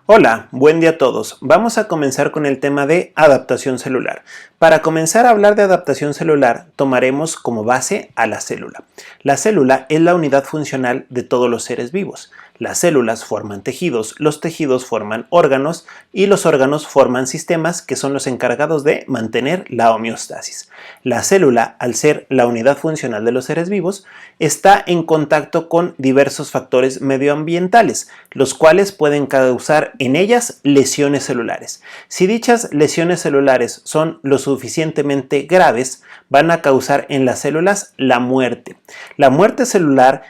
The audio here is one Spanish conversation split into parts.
Hola, buen día a todos. Vamos a comenzar con el tema de adaptación celular. Para comenzar a hablar de adaptación celular, tomaremos como base a la célula. La célula es la unidad funcional de todos los seres vivos. Las células forman tejidos, los tejidos forman órganos y los órganos forman sistemas que son los encargados de mantener la homeostasis. La célula, al ser la unidad funcional de los seres vivos, está en contacto con diversos factores medioambientales, los cuales pueden causar en ellas lesiones celulares. Si dichas lesiones celulares son lo suficientemente graves, van a causar en las células la muerte. La muerte celular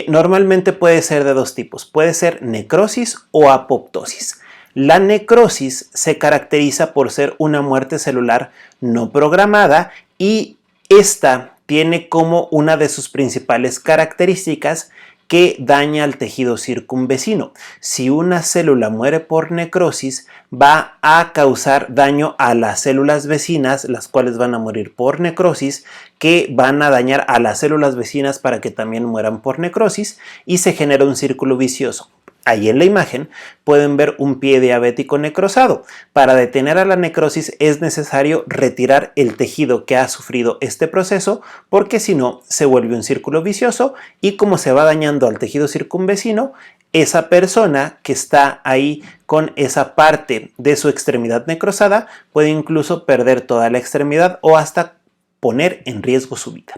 normalmente puede ser de dos tipos, puede ser necrosis o apoptosis. La necrosis se caracteriza por ser una muerte celular no programada y esta tiene como una de sus principales características que daña al tejido circunvecino. Si una célula muere por necrosis, va a causar daño a las células vecinas, las cuales van a morir por necrosis, que van a dañar a las células vecinas para que también mueran por necrosis y se genera un círculo vicioso. Ahí en la imagen pueden ver un pie diabético necrosado. Para detener a la necrosis es necesario retirar el tejido que ha sufrido este proceso, porque si no se vuelve un círculo vicioso y como se va dañando al tejido circunvecino, esa persona que está ahí con esa parte de su extremidad necrosada puede incluso perder toda la extremidad o hasta poner en riesgo su vida.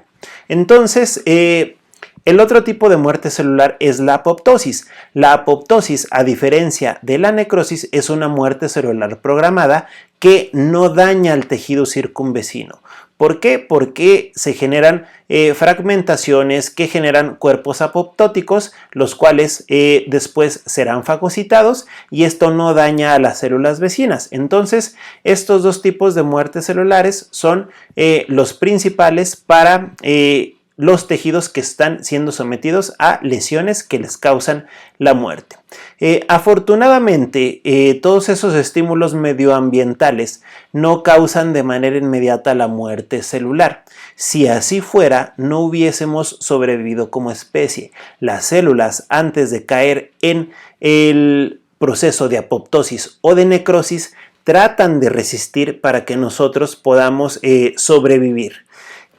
Entonces, el otro tipo de muerte celular es la apoptosis. La apoptosis, a diferencia de la necrosis, es una muerte celular programada que no daña al tejido circunvecino. ¿Por qué? Porque se generan fragmentaciones que generan cuerpos apoptóticos, los cuales después serán fagocitados y esto no daña a las células vecinas. Entonces, estos dos tipos de muertes celulares son los principales para los tejidos que están siendo sometidos a lesiones que les causan la muerte. Afortunadamente, todos esos estímulos medioambientales no causan de manera inmediata la muerte celular. Si así fuera, no hubiésemos sobrevivido como especie. Las células, antes de caer en el proceso de apoptosis o de necrosis, tratan de resistir para que nosotros podamos sobrevivir.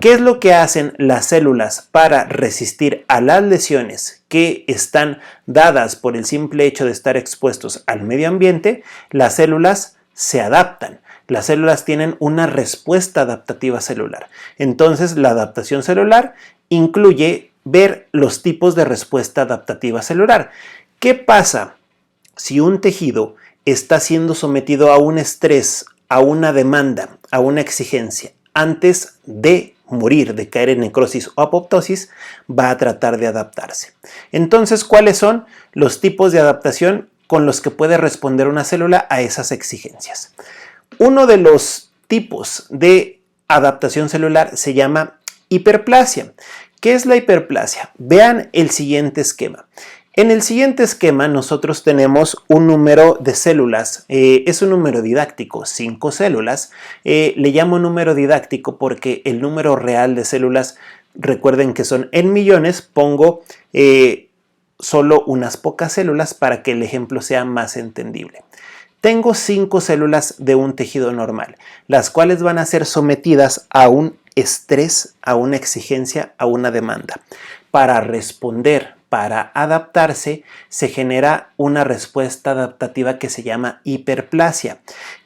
¿Qué es lo que hacen las células para resistir a las lesiones que están dadas por el simple hecho de estar expuestos al medio ambiente? Las células se adaptan. Las células tienen una respuesta adaptativa celular. Entonces, la adaptación celular incluye ver los tipos de respuesta adaptativa celular. ¿Qué pasa si un tejido está siendo sometido a un estrés, a una demanda, a una exigencia antes de morir, de caer en necrosis o apoptosis? Va a tratar de adaptarse. Entonces, ¿cuáles son los tipos de adaptación con los que puede responder una célula a esas exigencias? Uno de los tipos de adaptación celular se llama hiperplasia. ¿Qué es la hiperplasia? Vean el siguiente esquema. En el siguiente esquema nosotros tenemos un número de células, es un número didáctico, 5 células. Le llamo número didáctico porque el número real de células, recuerden que son en millones, pongo solo unas pocas células para que el ejemplo sea más entendible. Tengo 5 células de un tejido normal, las cuales van a ser sometidas a un estrés, a una exigencia, a una demanda. Para responder, para adaptarse, se genera una respuesta adaptativa que se llama hiperplasia.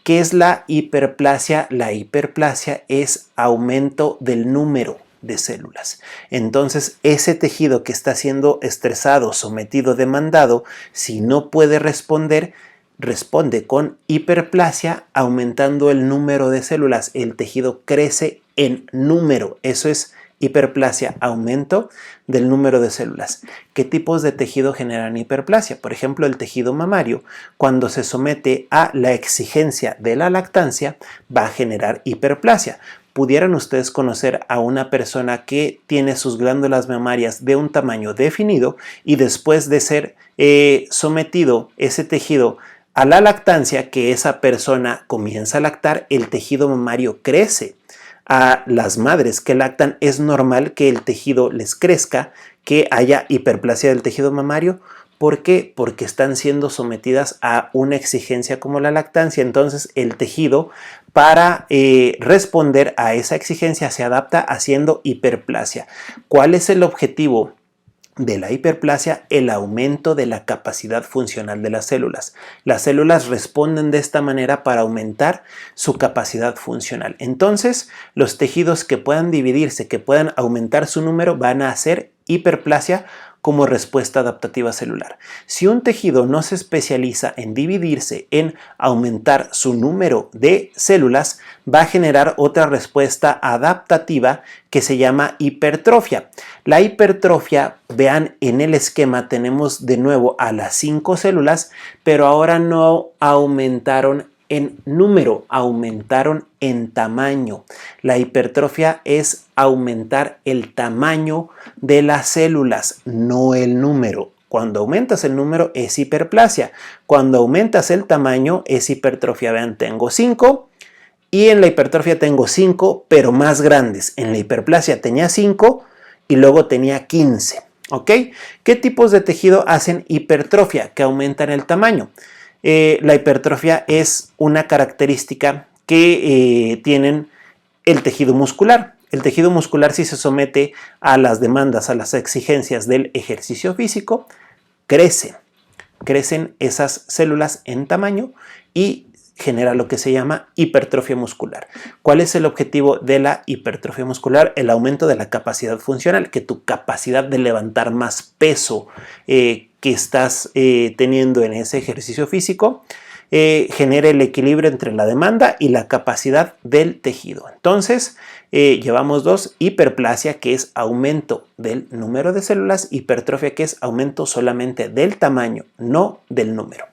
¿Qué es la hiperplasia? La hiperplasia es aumento del número de células. Entonces, ese tejido que está siendo estresado, sometido, demandado, si no puede responder, responde con hiperplasia, aumentando el número de células. El tejido crece en número. Eso es hiperplasia, aumento del número de células. ¿Qué tipos de tejido generan hiperplasia? Por ejemplo, el tejido mamario, cuando se somete a la exigencia de la lactancia, va a generar hiperplasia. ¿Pudieran ustedes conocer a una persona que tiene sus glándulas mamarias de un tamaño definido y después de ser sometido ese tejido a la lactancia, que esa persona comienza a lactar, el tejido mamario crece? A las madres que lactan es normal que el tejido les crezca, que haya hiperplasia del tejido mamario. ¿Por qué? Porque están siendo sometidas a una exigencia como la lactancia. Entonces el tejido, para responder a esa exigencia, se adapta haciendo hiperplasia. ¿Cuál es el objetivo de la hiperplasia? El aumento de la capacidad funcional de las células. Las células responden de esta manera para aumentar su capacidad funcional. Entonces, los tejidos que puedan dividirse, que puedan aumentar su número, van a hacer hiperplasia como respuesta adaptativa celular. Si un tejido no se especializa en dividirse, en aumentar su número de células, va a generar otra respuesta adaptativa que se llama hipertrofia. La hipertrofia, vean en el esquema, tenemos de nuevo a las 5 células, pero ahora no aumentaron en número, aumentaron en tamaño. La hipertrofia es aumentar el tamaño de las células, no el número. Cuando aumentas el número es hiperplasia. Cuando aumentas el tamaño es hipertrofia. Vean, tengo 5 y en la hipertrofia tengo 5, pero más grandes. En la hiperplasia tenía 5 y luego tenía 15. ¿Ok? ¿Qué tipos de tejido hacen hipertrofia? Que aumentan el tamaño. La hipertrofia es una característica que tienen el tejido muscular. El tejido muscular, si se somete a las demandas, a las exigencias del ejercicio físico, crecen esas células en tamaño y genera lo que se llama hipertrofia muscular. ¿Cuál es el objetivo de la hipertrofia muscular? El aumento de la capacidad funcional, que tu capacidad de levantar más peso que estás teniendo en ese ejercicio físico genere el equilibrio entre la demanda y la capacidad del tejido. Entonces, llevamos dos: hiperplasia, que es aumento del número de células; hipertrofia, que es aumento solamente del tamaño, no del número.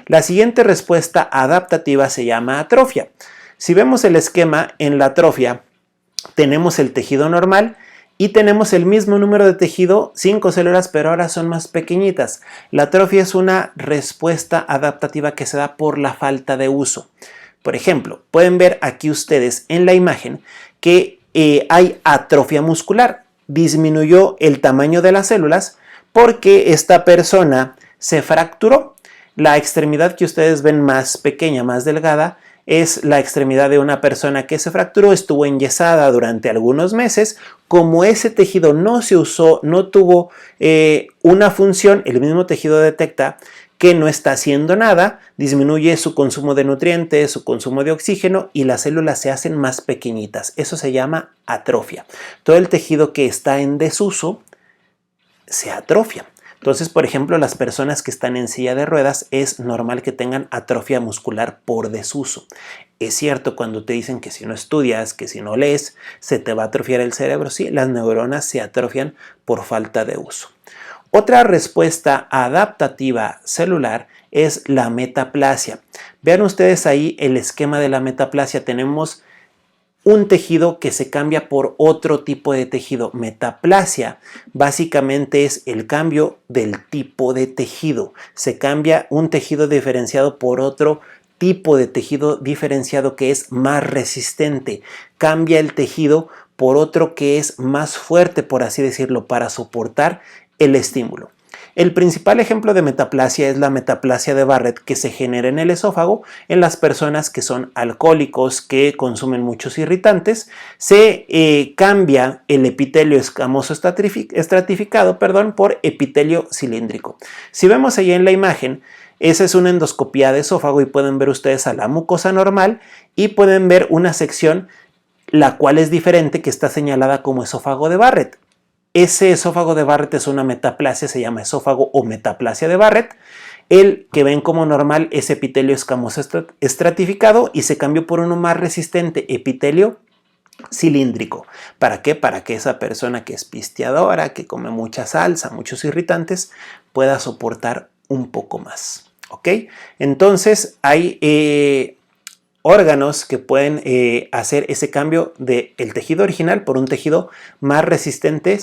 La siguiente respuesta adaptativa se llama atrofia. Si vemos el esquema, en la atrofia tenemos el tejido normal y tenemos el mismo número de tejido, 5 células, pero ahora son más pequeñitas. La atrofia es una respuesta adaptativa que se da por la falta de uso. Por ejemplo, pueden ver aquí ustedes en la imagen que hay atrofia muscular. Disminuyó el tamaño de las células porque esta persona se fracturó. La extremidad que ustedes ven más pequeña, más delgada, es la extremidad de una persona que se fracturó, estuvo enyesada durante algunos meses. Como ese tejido no se usó, no tuvo una función, el mismo tejido detecta que no está haciendo nada, disminuye su consumo de nutrientes, su consumo de oxígeno y las células se hacen más pequeñitas. Eso se llama atrofia. Todo el tejido que está en desuso se atrofia. Entonces, por ejemplo, las personas que están en silla de ruedas es normal que tengan atrofia muscular por desuso. Es cierto cuando te dicen que si no estudias, que si no lees, se te va a atrofiar el cerebro. Sí, las neuronas se atrofian por falta de uso. Otra respuesta adaptativa celular es la metaplasia. Vean ustedes ahí el esquema de la metaplasia. Tenemos un tejido que se cambia por otro tipo de tejido. Metaplasia básicamente es el cambio del tipo de tejido. Se cambia un tejido diferenciado por otro tipo de tejido diferenciado que es más resistente. Cambia el tejido por otro que es más fuerte, por así decirlo, para soportar el estímulo. El principal ejemplo de metaplasia es la metaplasia de Barrett, que se genera en el esófago en las personas que son alcohólicos, que consumen muchos irritantes. Se cambia el epitelio escamoso estratificado por epitelio cilíndrico. Si vemos ahí en la imagen, esa es una endoscopía de esófago y pueden ver ustedes a la mucosa normal y pueden ver una sección la cual es diferente, que está señalada como esófago de Barrett. Ese esófago de Barrett es una metaplasia, se llama esófago o metaplasia de Barrett. El que ven como normal es epitelio escamoso estratificado y se cambió por uno más resistente, epitelio cilíndrico. ¿Para qué? Para que esa persona que es pisteadora, que come mucha salsa, muchos irritantes, pueda soportar un poco más. ¿Ok? Entonces hay órganos que pueden hacer ese cambio del tejido original por un tejido más resistente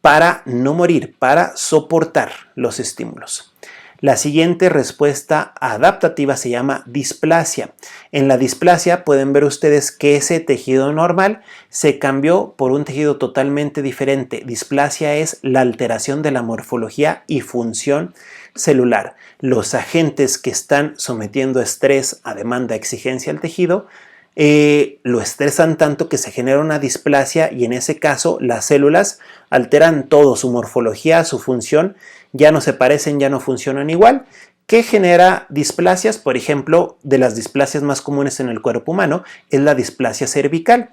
para no morir, para soportar los estímulos. La siguiente respuesta adaptativa se llama displasia. En la displasia pueden ver ustedes que ese tejido normal se cambió por un tejido totalmente diferente. Displasia es la alteración de la morfología y función celular. Los agentes que están sometiendo estrés a demanda, exigencia al tejido, lo estresan tanto que se genera una displasia y en ese caso las células alteran todo, su morfología, su función, ya no se parecen, ya no funcionan igual. ¿Qué genera displasias? Por ejemplo, de las displasias más comunes en el cuerpo humano es la displasia cervical.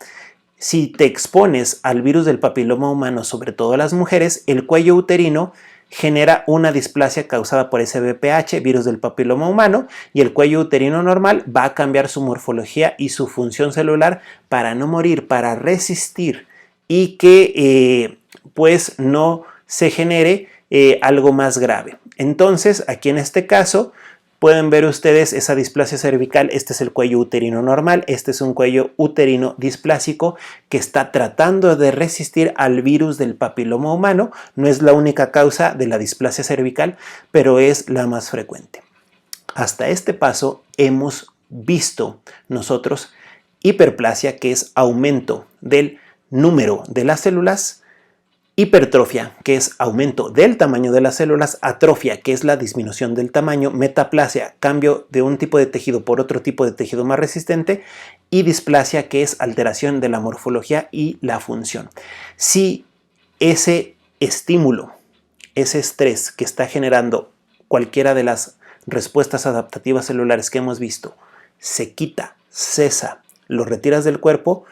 Si te expones al virus del papiloma humano, sobre todo las mujeres, el cuello uterino genera una displasia causada por ese VPH, virus del papiloma humano, y el cuello uterino normal va a cambiar su morfología y su función celular para no morir, para resistir y que pues no se genere algo más grave. Entonces, aquí en este caso, pueden ver ustedes esa displasia cervical. Este es el cuello uterino normal, este es un cuello uterino displásico que está tratando de resistir al virus del papiloma humano. No es la única causa de la displasia cervical, pero es la más frecuente. Hasta este paso hemos visto nosotros hiperplasia, que es aumento del número de las células, hipertrofia, que es aumento del tamaño de las células, atrofia, que es la disminución del tamaño, metaplasia, cambio de un tipo de tejido por otro tipo de tejido más resistente, y displasia, que es alteración de la morfología y la función. Si ese estímulo, ese estrés que está generando cualquiera de las respuestas adaptativas celulares que hemos visto, se quita, cesa, lo retiras del cuerpo,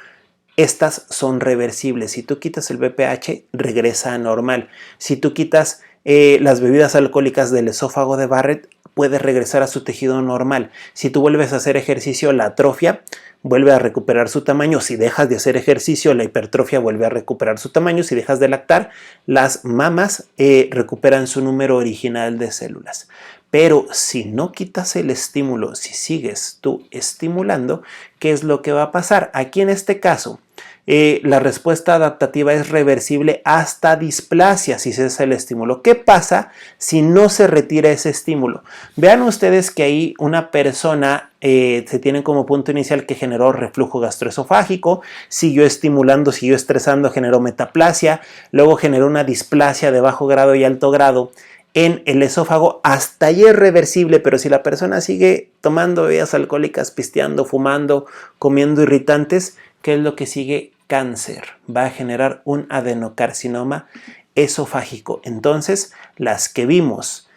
estas son reversibles. Si tú quitas el VPH, regresa a normal. Si tú quitas las bebidas alcohólicas del esófago de Barrett, puedes regresar a su tejido normal. Si tú vuelves a hacer ejercicio, la atrofia vuelve a recuperar su tamaño. Si dejas de hacer ejercicio, la hipertrofia vuelve a recuperar su tamaño. Si dejas de lactar, las mamas recuperan su número original de células. Pero si no quitas el estímulo, si sigues tú estimulando, ¿qué es lo que va a pasar? Aquí en este caso, la respuesta adaptativa es reversible hasta displasia si cesa el estímulo. ¿Qué pasa si no se retira ese estímulo? Vean ustedes que ahí una persona se tiene como punto inicial que generó reflujo gastroesofágico, siguió estimulando, siguió estresando, generó metaplasia, luego generó una displasia de bajo grado y alto grado en el esófago. Hasta ahí es reversible, pero si la persona sigue tomando bebidas alcohólicas, pisteando, fumando, comiendo irritantes, ¿qué es lo que sigue? Cáncer. Va a generar un adenocarcinoma esofágico. Entonces, las que vimos,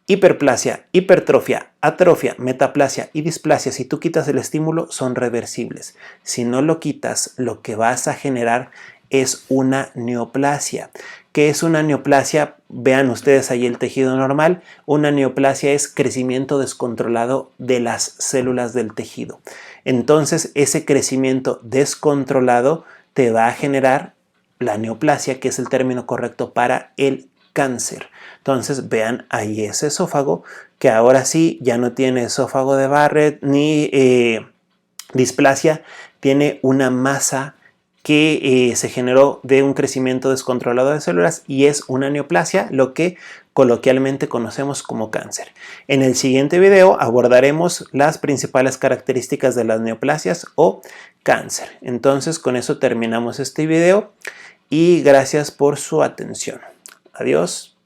hiperplasia, hipertrofia, atrofia, metaplasia y displasia, si tú quitas el estímulo, son reversibles. Si no lo quitas, lo que vas a generar es una neoplasia. ¿Qué es una neoplasia? Vean ustedes ahí el tejido normal. Una neoplasia es crecimiento descontrolado de las células del tejido. Entonces, ese crecimiento descontrolado te va a generar la neoplasia, que es el término correcto para el cáncer. Entonces, vean ahí ese esófago, que ahora sí ya no tiene esófago de Barrett ni displasia, tiene una masa que se generó de un crecimiento descontrolado de células y es una neoplasia, lo que coloquialmente conocemos como cáncer. En el siguiente video abordaremos las principales características de las neoplasias o cáncer. Entonces, con eso terminamos este video y gracias por su atención. Adiós.